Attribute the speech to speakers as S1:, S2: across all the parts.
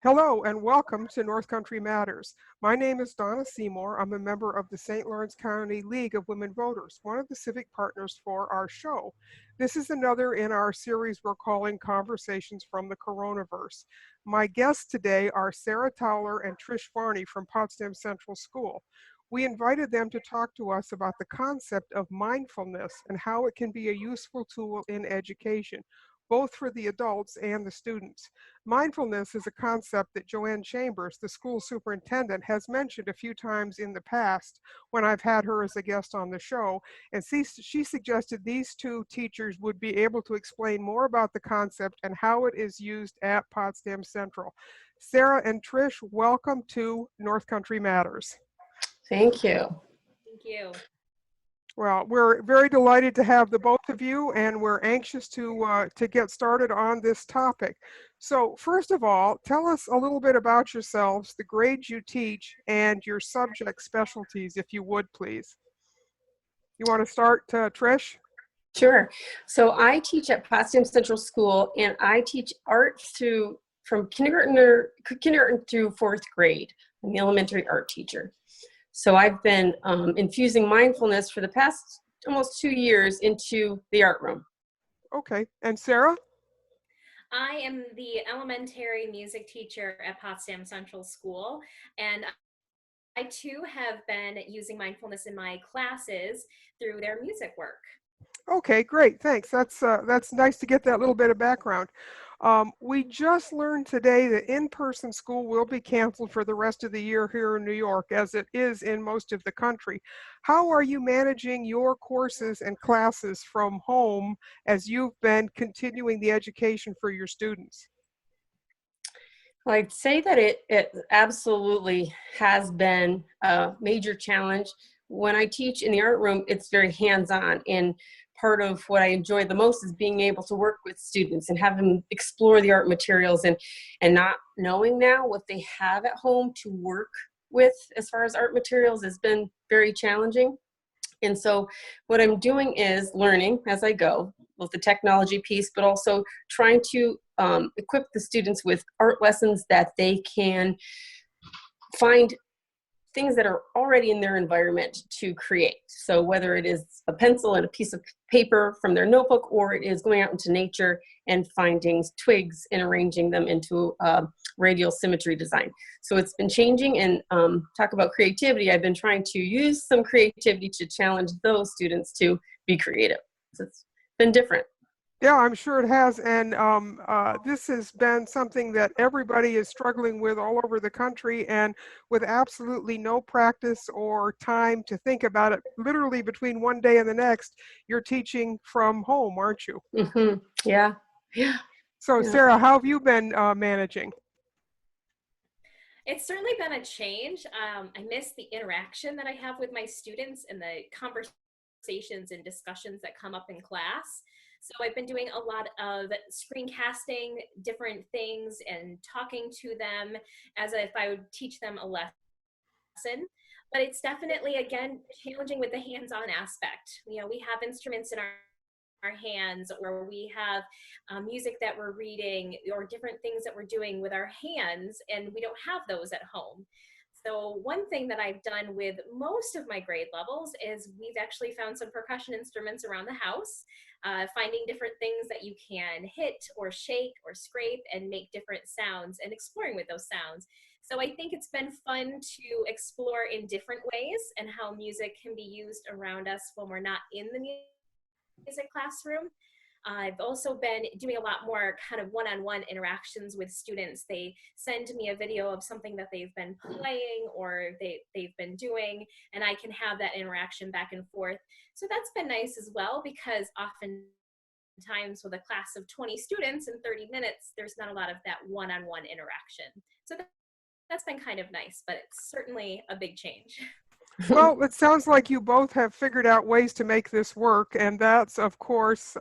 S1: Hello and welcome to North Country Matters. My name is Donna Seymour. I'm a member of the St. Lawrence County League of Women Voters, one of the civic partners for our show. This is another in our series we're calling Conversations from the CoronaVerse. My guests today are Sarah Towler and Trish Varney from Potsdam Central School. We invited them to talk to us about the concept of mindfulness and how it can be a useful tool in education, both for the adults and the students. Mindfulness is a concept that Joanne Chambers, the school superintendent, has mentioned a few times in the past when I've had her as a guest on the show, and she suggested these two teachers would be able to explain more about the concept and how it is used at Potsdam Central. Sarah and Trish, welcome to North Country Matters.
S2: Thank you.
S3: Thank you.
S1: Well, we're very delighted to have the both of you, and we're anxious to get started on this topic. So first of all, tell us a little bit about yourselves, the grades you teach, and your subject specialties, if you would, please. You want to start, Trish?
S2: Sure. So I teach at Potsdam Central School, and I teach art from kindergarten through fourth grade. I'm the elementary art teacher. So I've been infusing mindfulness for the past almost 2 years into the art room.
S1: Okay. And Sarah?
S3: I am the elementary music teacher at Potsdam Central School, and I too have been using mindfulness in my classes through their music work.
S1: Okay, great, thanks. That's nice to get that little bit of background. We just learned today that in-person school will be canceled for the rest of the year here in New York, as it is in most of the country. How are you managing your courses and classes from home as you've been continuing the education for your students?
S2: Well, I'd say that it absolutely has been a major challenge. When I teach in the art room, it's very hands-on, and part of what I enjoy the most is being able to work with students and have them explore the art materials, and not knowing now what they have at home to work with as far as art materials has been very challenging. And so what I'm doing is learning as I go, both the technology piece, but also trying to equip the students with art lessons that they can find things that are already in their environment to create. So whether it is a pencil and a piece of paper from their notebook, or it is going out into nature and finding twigs and arranging them into radial symmetry design. So it's been changing, and talk about creativity. I've been trying to use some creativity to challenge those students to be creative. So it's been different.
S1: Yeah, I'm sure it has, and this has been something that everybody is struggling with all over the country, and with absolutely no practice or time to think about it. Literally between one day and the next, you're teaching from home, aren't you?
S2: Mm-hmm. Yeah.
S1: So
S2: Yeah.
S1: Sarah, how have you been managing?
S3: It's certainly been a change. I miss the interaction that I have with my students and the conversations and discussions that come up in class. So I've been doing a lot of screencasting different things and talking to them as if I would teach them a lesson. But it's definitely, again, challenging with the hands-on aspect. You know, we have instruments in our hands, or we have music that we're reading, or different things that we're doing with our hands, and we don't have those at home. So one thing that I've done with most of my grade levels is we've actually found some percussion instruments around the house, finding different things that you can hit or shake or scrape and make different sounds, and exploring with those sounds. So I think it's been fun to explore in different ways and how music can be used around us when we're not in the music classroom. I've also been doing a lot more kind of one-on-one interactions with students. They send me a video of something that they've been playing or they've been doing, and I can have that interaction back and forth. So that's been nice as well, because oftentimes with a class of 20 students in 30 minutes, there's not a lot of that one-on-one interaction. So that's been kind of nice, but it's certainly a big change.
S1: Well, it sounds like you both have figured out ways to make this work, and that's, of course,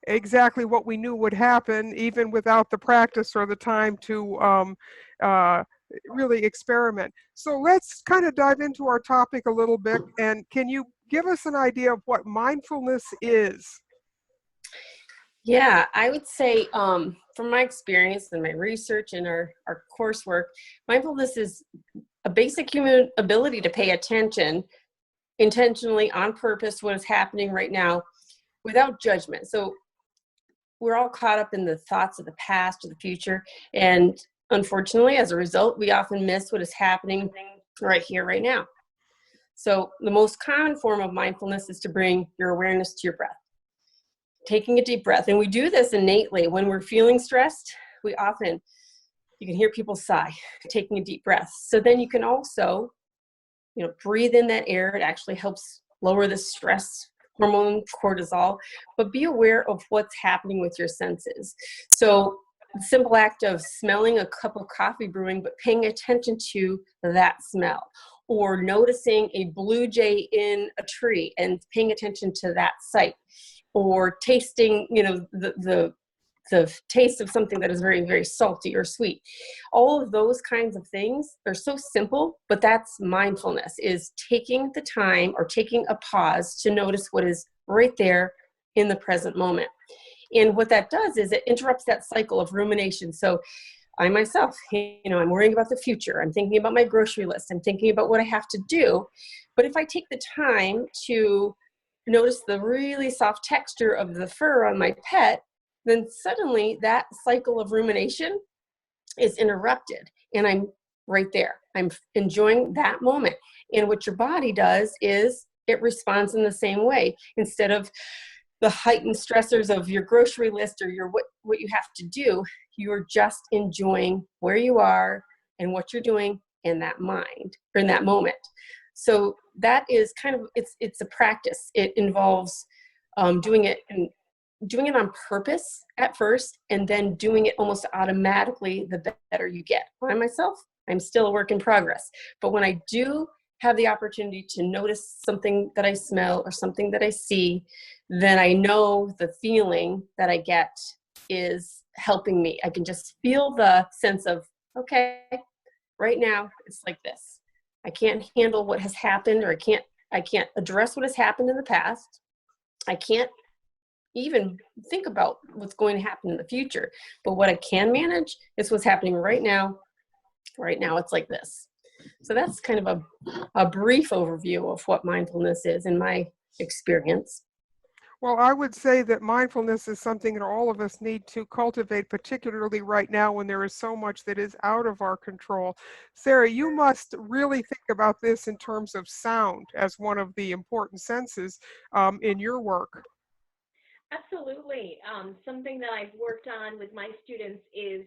S1: exactly what we knew would happen, even without the practice or the time to really experiment. So let's kind of dive into our topic a little bit, and can you give us an idea of what mindfulness is?
S2: Yeah, I would say from my experience and my research and our coursework, mindfulness is a basic human ability to pay attention intentionally on purpose what is happening right now without judgment. So we're all caught up in the thoughts of the past or the future. And unfortunately, as a result, we often miss what is happening right here, right now. So the most common form of mindfulness is to bring your awareness to your breath. Taking a deep breath. And we do this innately. When we're feeling stressed, you can hear people sigh, taking a deep breath. So then you can also, breathe in that air. It actually helps lower the stress hormone, cortisol, but be aware of what's happening with your senses. So the simple act of smelling a cup of coffee brewing, but paying attention to that smell, or noticing a blue jay in a tree and paying attention to that sight, or tasting, the taste of something that is very, very salty or sweet. All of those kinds of things are so simple, but that's mindfulness, is taking the time or taking a pause to notice what is right there in the present moment. And what that does is it interrupts that cycle of rumination. So I myself, I'm worrying about the future. I'm thinking about my grocery list. I'm thinking about what I have to do. But if I take the time to notice the really soft texture of the fur on my pet, then suddenly that cycle of rumination is interrupted and I'm right there. I'm enjoying that moment. And what your body does is it responds in the same way. Instead of the heightened stressors of your grocery list or your what you have to do, you're just enjoying where you are and what you're doing in that mind or in that moment. So that is kind of, it's a practice. It involves doing it on purpose at first, and then doing it almost automatically the better you get. I myself, I'm still a work in progress. But when I do have the opportunity to notice something that I smell or something that I see, then I know the feeling that I get is helping me. I can just feel the sense of, okay, right now it's like this. I can't handle what has happened, or I can't address what has happened in the past. I can't even think about what's going to happen in the future. But what I can manage is what's happening right now. Right now, it's like this. So that's kind of a brief overview of what mindfulness is in my experience.
S1: Well, I would say that mindfulness is something that all of us need to cultivate, particularly right now when there is so much that is out of our control. Sarah, you must really think about this in terms of sound as one of the important senses in your work.
S3: Absolutely. Something that I've worked on with my students is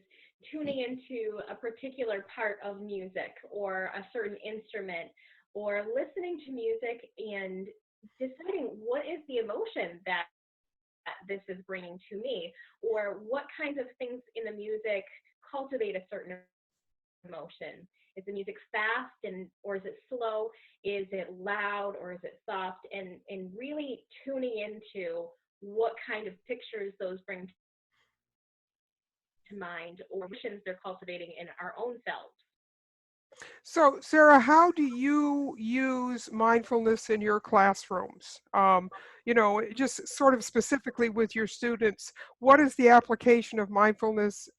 S3: tuning into a particular part of music or a certain instrument, or listening to music and deciding what is the emotion that this is bringing to me, or what kinds of things in the music cultivate a certain emotion. Is the music fast or is it slow? Is it loud or is it soft? And really tuning into what kind of pictures those bring to mind, or emotions they're cultivating in our own selves.
S1: So, Sarah, how do you use mindfulness in your classrooms? Just sort of specifically with your students, what is the application of mindfulness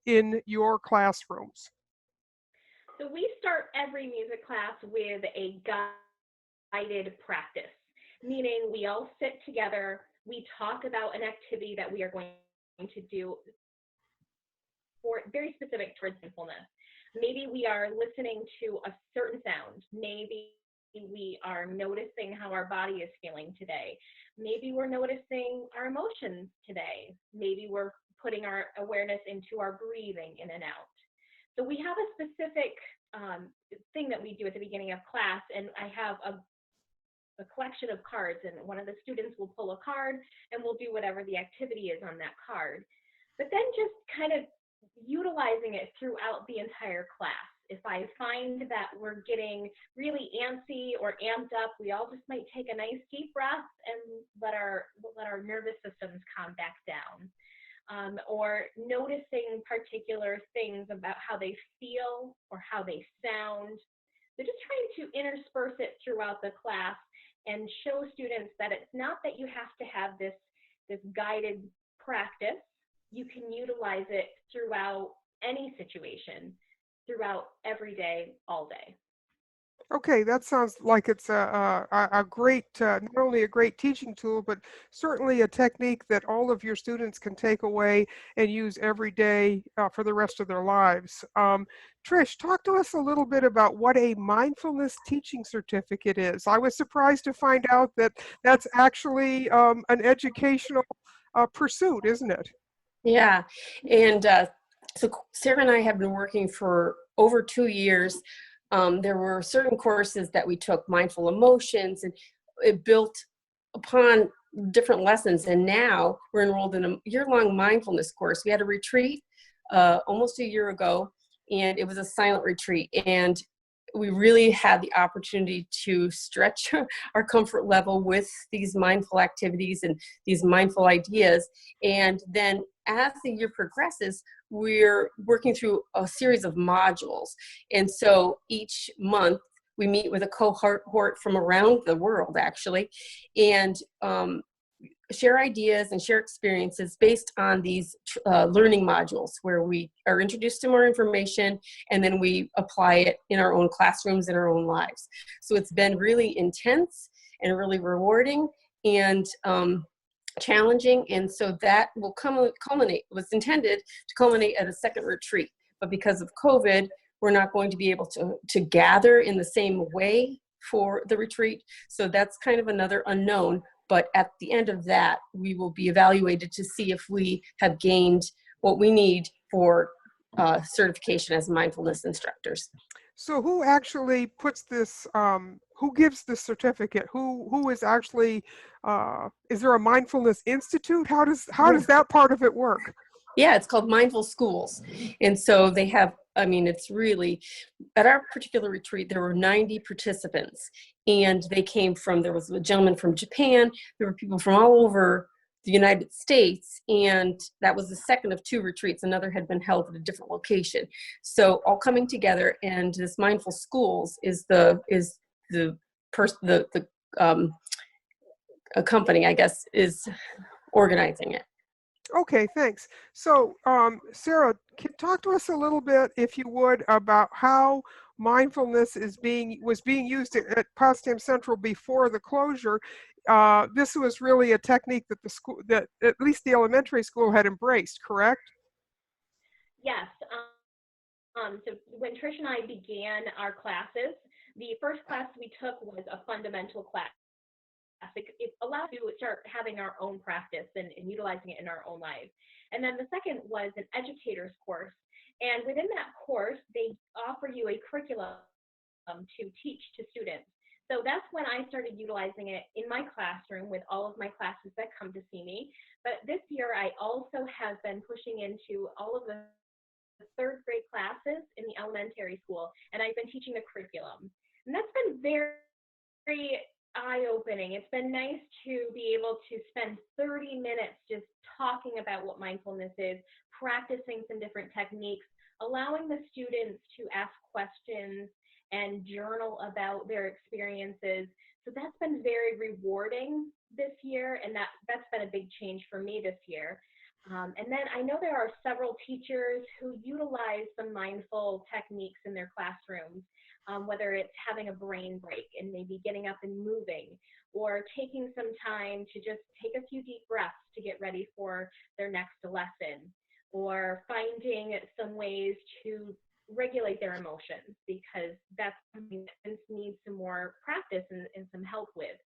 S1: in your classrooms?
S3: So we start every music class with a guided practice, meaning we all sit together, we talk about an activity that we are going to do for very specific towards mindfulness. Maybe we are listening to a certain sound. Maybe we are noticing how our body is feeling today. Maybe we're noticing our emotions today. Maybe we're putting our awareness into our breathing in and out. So we have a specific thing that we do at the beginning of class, and I have a collection of cards, and one of the students will pull a card and we'll do whatever the activity is on that card. But then just kind of utilizing it throughout the entire class. If I find that we're getting really antsy or amped up, we all just might take a nice deep breath and let our nervous systems calm back down. Or noticing particular things about how they feel or how they sound. So just trying to intersperse it throughout the class and show students that it's not that you have to have this guided practice, you can utilize it throughout any situation, throughout every day, all day.
S1: Okay, that sounds like it's a great, not only a great teaching tool, but certainly a technique that all of your students can take away and use every day for the rest of their lives. Trish, talk to us a little bit about what a mindfulness teaching certificate is. I was surprised to find out that that's actually an educational pursuit, isn't it?
S2: Yeah, and so Sarah and I have been working for over 2 years. There were certain courses that we took, mindful emotions, and it built upon different lessons. And now we're enrolled in a year-long mindfulness course. We had a retreat almost a year ago, and it was a silent retreat. And we really had the opportunity to stretch our comfort level with these mindful activities and these mindful ideas. And then as the year progresses, we're working through a series of modules. And so each month we meet with a cohort from around the world, actually, and share ideas and share experiences based on these learning modules, where we are introduced to more information and then we apply it in our own classrooms, in our own lives. So it's been really intense and really rewarding and challenging. And so that will culminate, was intended to culminate at a second retreat. But because of COVID, we're not going to be able to gather in the same way for the retreat. So that's kind of another unknown. But at the end of that, we will be evaluated to see if we have gained what we need for certification as mindfulness instructors.
S1: So who actually puts this, who gives the certificate? Who is actually, is there a mindfulness institute? How does that part of it work?
S2: Yeah, it's called Mindful Schools. And so they have, I mean, it's really, at our particular retreat, there were 90 participants. And they came from, there was a gentleman from Japan, there were people from all over the United States, and that was the second of 2 retreats. Another had been held at a different location. So all coming together, and this Mindful Schools is a company, I guess, is organizing it.
S1: Okay, thanks. So, Sarah, talk to us a little bit, if you would, about how mindfulness was being used at Potsdam Central before the closure. This was really a technique that that at least the elementary school had embraced, correct?
S3: Yes. So when Trish and I began our classes, the first class we took was a fundamental class. It allowed you to start having our own practice and utilizing it in our own lives. And then the second was an educator's course. And within that course, they offer you a curriculum to teach to students. So that's when I started utilizing it in my classroom with all of my classes that come to see me. But this year, I also have been pushing into all of the third grade classes in the elementary school, and I've been teaching the curriculum. And that's been very, very eye-opening. It's been nice to be able to spend 30 minutes just talking about what mindfulness is, practicing some different techniques, allowing the students to ask questions and journal about their experiences. So that's been very rewarding this year, and that's been a big change for me this year. And then I know there are several teachers who utilize some mindful techniques in their classrooms, whether it's having a brain break and maybe getting up and moving, or taking some time to just take a few deep breaths to get ready for their next lesson, or finding some ways to regulate their emotions, because that's something that needs some more practice and some help with.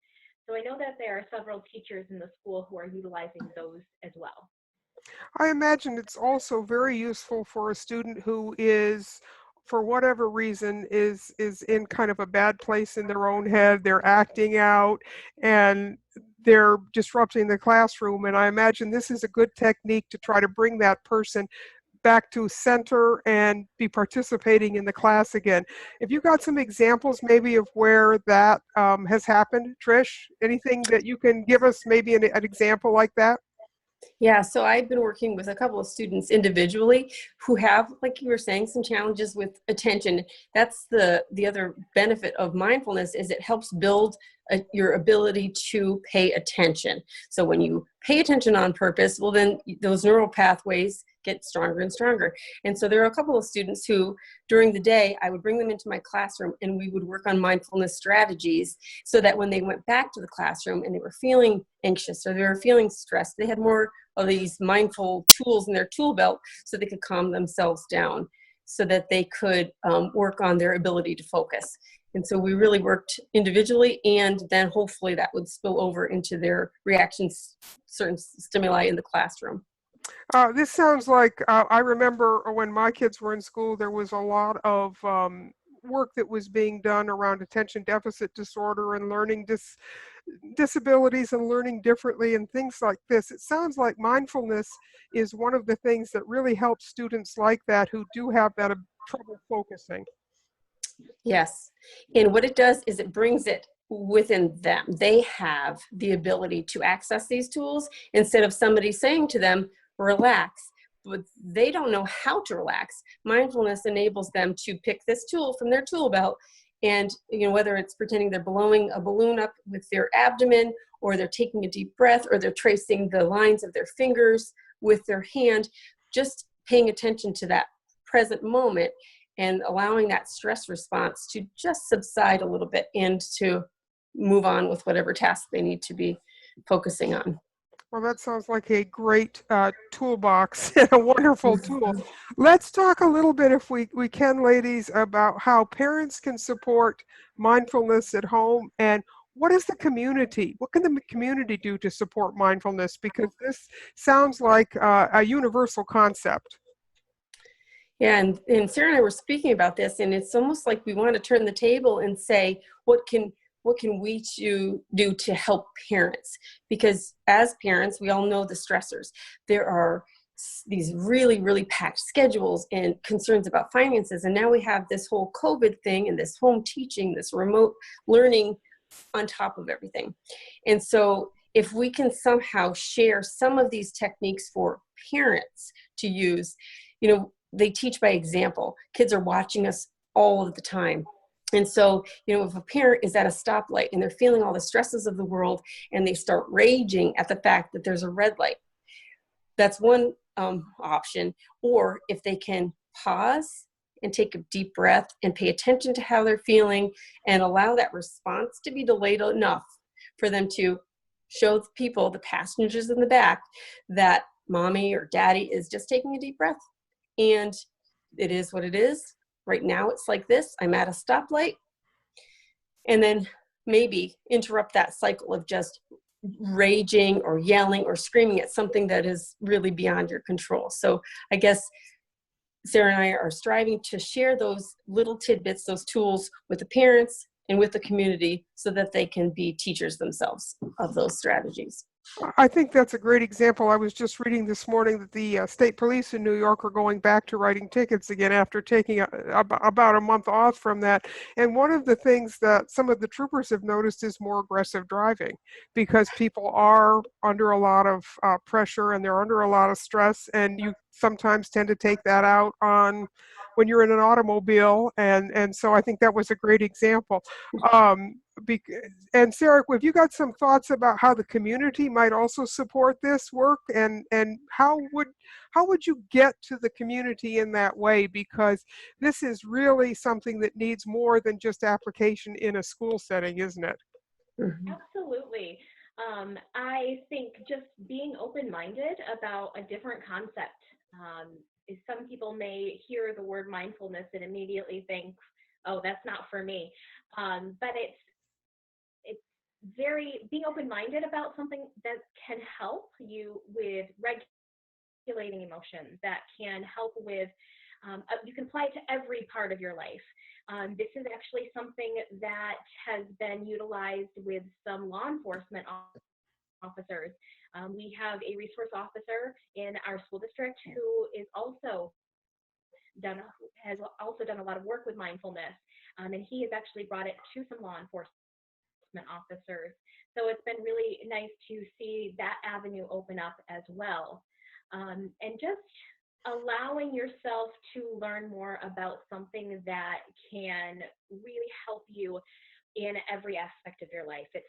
S3: So I know that there are several teachers in the school who are utilizing those as well.
S1: I imagine it's also very useful for a student who is, for whatever reason, is in kind of a bad place in their own head. They're acting out and they're disrupting the classroom. And I imagine this is a good technique to try to bring that person back to center and be participating in the class again. If you got some examples maybe of where that has happened, Trish, anything that you can give us, maybe an example like that?
S2: Yeah, so I've been working with a couple of students individually who have, like you were saying, some challenges with attention. That's the other benefit of mindfulness, is it helps build your ability to pay attention. So when you pay attention on purpose, well, then those neural pathways get stronger and stronger. And so there are a couple of students who, during the day, I would bring them into my classroom and we would work on mindfulness strategies, so that when they went back to the classroom and they were feeling anxious or they were feeling stressed, they had more of these mindful tools in their tool belt so they could calm themselves down, so that they could work on their ability to focus. And so we really worked individually, and then hopefully that would spill over into their reactions, certain stimuli in the classroom.
S1: This sounds like I remember when my kids were in school, there was a lot of work that was being done around attention deficit disorder and learning disabilities and learning differently and things like this. It sounds like mindfulness is one of the things that really helps students like that who do have that trouble focusing.
S2: Yes. And what it does is it brings it within them. They have the ability to access these tools instead of somebody saying to them, relax. But they don't know how to relax. Mindfulness enables them to pick this tool from their tool belt, and whether it's pretending they're blowing a balloon up with their abdomen, or they're taking a deep breath, or they're tracing the lines of their fingers with their hand, just paying attention to that present moment and allowing that stress response to just subside a little bit and to move on with whatever task they need to be focusing on.
S1: Well, that sounds like a great toolbox and a wonderful tool. Let's talk a little bit, if we can, ladies, about how parents can support mindfulness at home, and what is the community? What can the community do to support mindfulness? Because this sounds like a universal concept.
S2: Yeah, and Sarah and I were speaking about this, and it's almost like we want to turn the table and say, what can we do to help parents? Because as parents, we all know the stressors. There are these really, really packed schedules and concerns about finances. And now we have this whole COVID thing and this home teaching, this remote learning on top of everything. And so if we can somehow share some of these techniques for parents to use, they teach by example. Kids are watching us all of the time. And so, if a parent is at a stoplight and they're feeling all the stresses of the world and they start raging at the fact that there's a red light, that's one option. Or if they can pause and take a deep breath and pay attention to how they're feeling and allow that response to be delayed enough for them to show the people, the passengers in the back, that mommy or daddy is just taking a deep breath. And it is what it is. Right now it's like this. I'm at a stoplight. And then maybe interrupt that cycle of just raging or yelling or screaming at something that is really beyond your control. So I guess Sarah and I are striving to share those little tidbits, those tools with the parents and with the community, so that they can be teachers themselves of those strategies.
S1: I think that's a great example. I was just reading this morning that the state police in New York are going back to writing tickets again after taking about a month off from that. And one of the things that some of the troopers have noticed is more aggressive driving, because people are under a lot of pressure and they're under a lot of stress, and you sometimes tend to take that out on when you're in an automobile. And so I think that was a great example. And Sarah, have you got some thoughts about how the community might also support this work, and how would you get to the community in that way? Because this is really something that needs more than just application in a school setting, isn't it?
S2: Mm-hmm.
S3: Absolutely. I think just being open-minded about a different concept. Some people may hear the word mindfulness and immediately think, oh, that's not for me. But it's very being open-minded about something that can help you with regulating emotions, that can help with, you can apply it to every part of your life. This is actually something that has been utilized with some law enforcement officers. We have a resource officer in our school district who has also done a lot of work with mindfulness, and he has actually brought it to some law enforcement
S4: enforcement officers. So it's been really nice to see that avenue open up as well. And just allowing yourself to learn more about something that can really help you in every aspect of your life. It's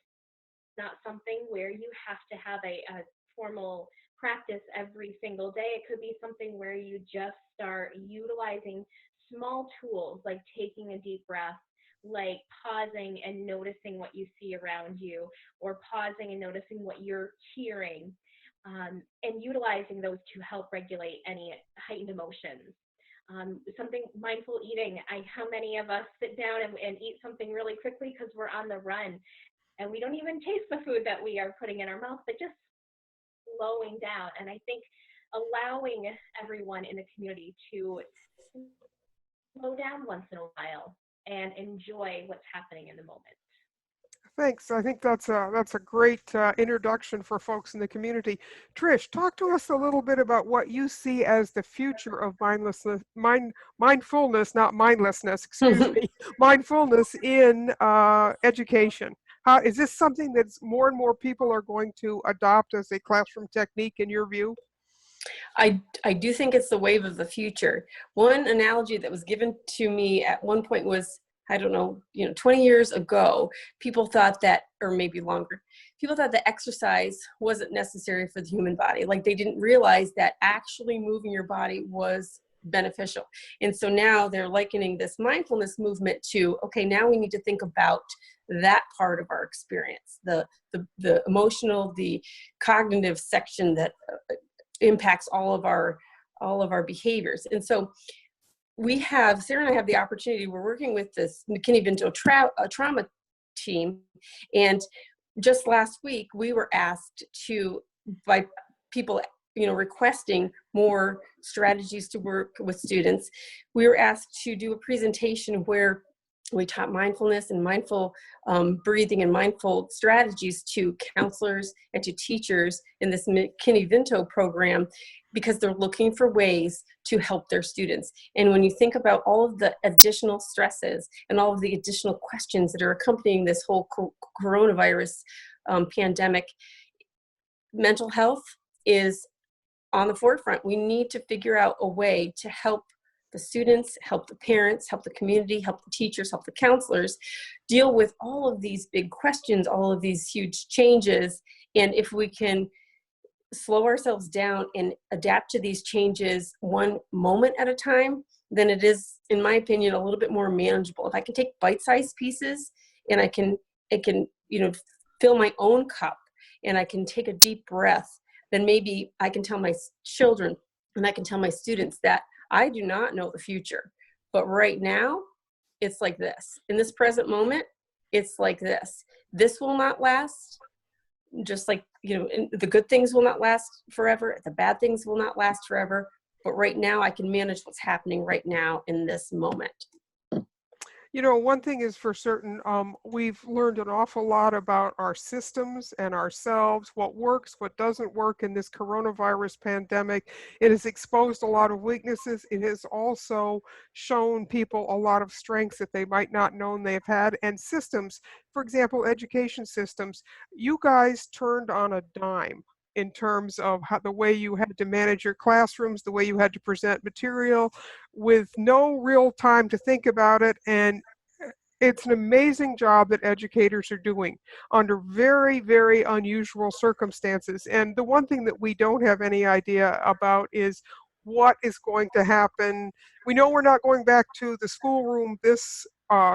S4: not something where you have to have a formal practice every single day. It could be something where you just start utilizing small tools like taking a deep breath, like pausing and noticing what you see around you, or pausing and noticing what you're hearing, and utilizing those to help regulate any heightened emotions. Something mindful eating. How many of us sit down and eat something really quickly because we're on the run and we don't even taste the food that we are putting in our mouth, but just slowing down. And I think allowing everyone in the community to slow down once in a while and enjoy what's happening in the moment.
S1: Thanks. I think that's a great introduction for folks in the community. Trish, talk to us a little bit about what you see as the future of mindfulness, not mindlessness, excuse me, mindfulness in education. How is this something that's more and more people are going to adopt as a classroom technique in your view?
S2: I do think it's the wave of the future. One analogy that was given to me at one point was, I don't know, 20 years ago, people thought that, or maybe longer, people thought that exercise wasn't necessary for the human body. Like they didn't realize that actually moving your body was beneficial. And so now they're likening this mindfulness movement to, okay, now we need to think about that part of our experience, the emotional, the cognitive section that impacts all of our behaviors. And so Sarah and I have the opportunity, we're working with this McKinney-Vento trauma team, and just last week we were asked by people requesting more strategies to work with students. We were asked to do a presentation where we taught mindfulness and mindful breathing and mindful strategies to counselors and to teachers in this McKinney-Vento program, because they're looking for ways to help their students. And when you think about all of the additional stresses and all of the additional questions that are accompanying this whole coronavirus pandemic, mental health is on the forefront. We need to figure out a way to help the students, help the parents, help the community, help the teachers, help the counselors deal with all of these big questions, all of these huge changes. And if we can slow ourselves down and adapt to these changes one moment at a time, then it is, in my opinion, a little bit more manageable. If I can take bite-sized pieces and I can fill my own cup and I can take a deep breath, then maybe I can tell my children and I can tell my students that I do not know the future, but right now it's like this. In this present moment, it's like this. This will not last. Just like, the good things will not last forever. The bad things will not last forever. But right now I can manage what's happening right now in this moment.
S1: One thing is for certain, we've learned an awful lot about our systems and ourselves, what works, what doesn't work in this coronavirus pandemic. It has exposed a lot of weaknesses. It has also shown people a lot of strengths that they might not known they've had. And systems, for example, education systems, you guys turned on a dime in terms of the way you had to manage your classrooms, the way you had to present material with no real time to think about it. And it's an amazing job that educators are doing under very, very unusual circumstances. And the one thing that we don't have any idea about is what is going to happen. We know we're not going back to the schoolroom this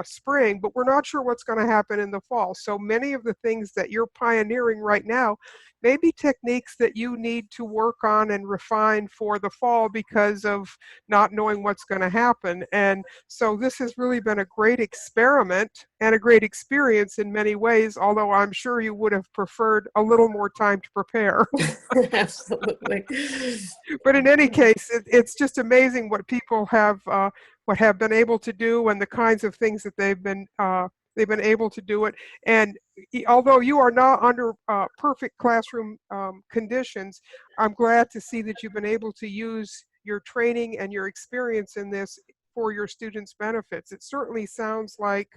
S1: spring, but we're not sure what's going to happen in the fall. So many of the things that you're pioneering right now may be techniques that you need to work on and refine for the fall because of not knowing what's going to happen. And so this has really been a great experiment and a great experience in many ways, although I'm sure you would have preferred a little more time to prepare.
S2: Absolutely.
S1: But in any case, it's just amazing what people have been able to do and the kinds of things that they've been able to do it. And although you are not under perfect classroom conditions, I'm glad to see that you've been able to use your training and your experience in this for your students' benefits. It certainly sounds like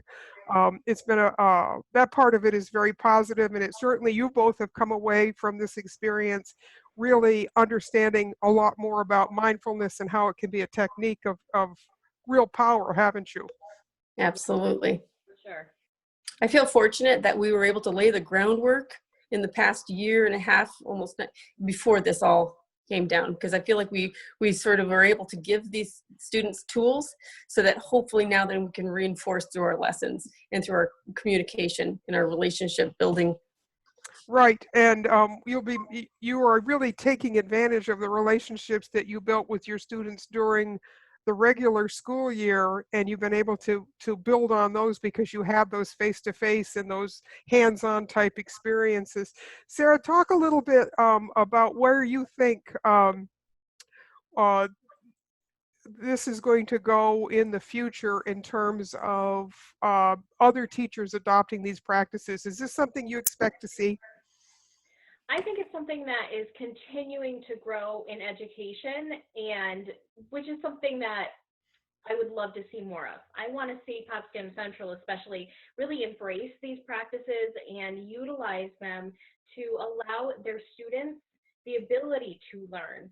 S1: it's been that part of it is very positive, and it certainly, you both have come away from this experience really understanding a lot more about mindfulness and how it can be a technique of real power, haven't you?
S2: Absolutely.
S4: For sure.
S2: I feel fortunate that we were able to lay the groundwork in the past year and a half, almost before this all came down, because I feel like we sort of were able to give these students tools so that hopefully now then we can reinforce through our lessons and through our communication and our relationship building.
S1: Right, and you are really taking advantage of the relationships that you built with your students during the regular school year, and you've been able to build on those because you have those face-to-face and those hands-on type experiences. Sarah, talk a little bit about where you think uh, this is going to go in the future in terms of other teachers adopting these practices. Is this something you expect to see?
S4: I think it's something that is continuing to grow in education, and which is something that I would love to see more of. I want to see Potsdam Central especially really embrace these practices and utilize them to allow their students the ability to learn.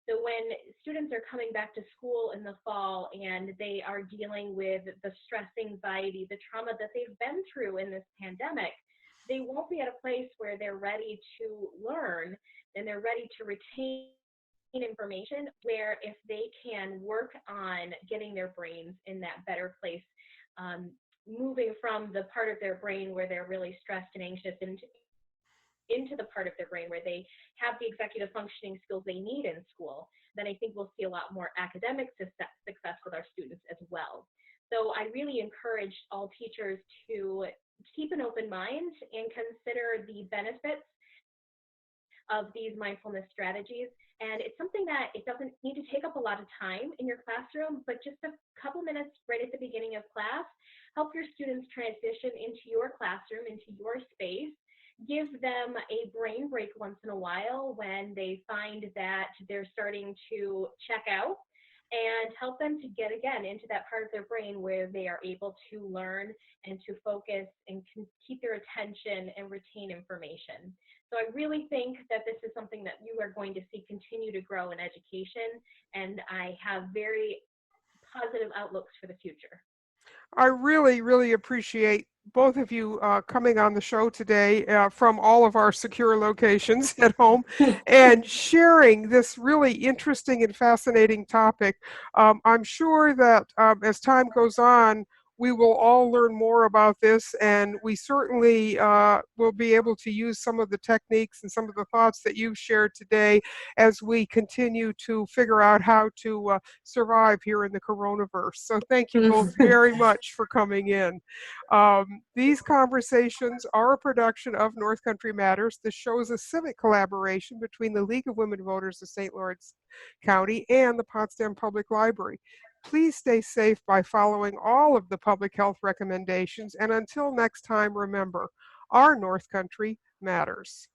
S4: So when students are coming back to school in the fall and they are dealing with the stress, anxiety, the trauma that they've been through in this pandemic, they won't be at a place where they're ready to learn and they're ready to retain information, where if they can work on getting their brains in that better place, moving from the part of their brain where they're really stressed and anxious into the part of their brain where they have the executive functioning skills they need in school, then I think we'll see a lot more academic success with our students as well. So I really encourage all teachers to keep an open mind and consider the benefits of these mindfulness strategies. And it's something that it doesn't need to take up a lot of time in your classroom, but just a couple minutes right at the beginning of class, help your students transition into your classroom, into your space. Give them a brain break once in a while when they find that they're starting to check out, and help them to get again into that part of their brain where they are able to learn and to focus and can keep their attention and retain information. So I really think that this is something that you are going to see continue to grow in education, and I have very positive outlooks for the future.
S1: I really, really appreciate both of you coming on the show today from all of our secure locations at home and sharing this really interesting and fascinating topic. I'm sure that as time goes on, we will all learn more about this, and we certainly will be able to use some of the techniques and some of the thoughts that you've shared today as we continue to figure out how to survive here in the CoronaVerse. So thank you both very much for coming in. These conversations are a production of North Country Matters. The show is a civic collaboration between the League of Women Voters of St. Lawrence County and the Potsdam Public Library. Please stay safe by following all of the public health recommendations. And until next time, remember, our North Country matters.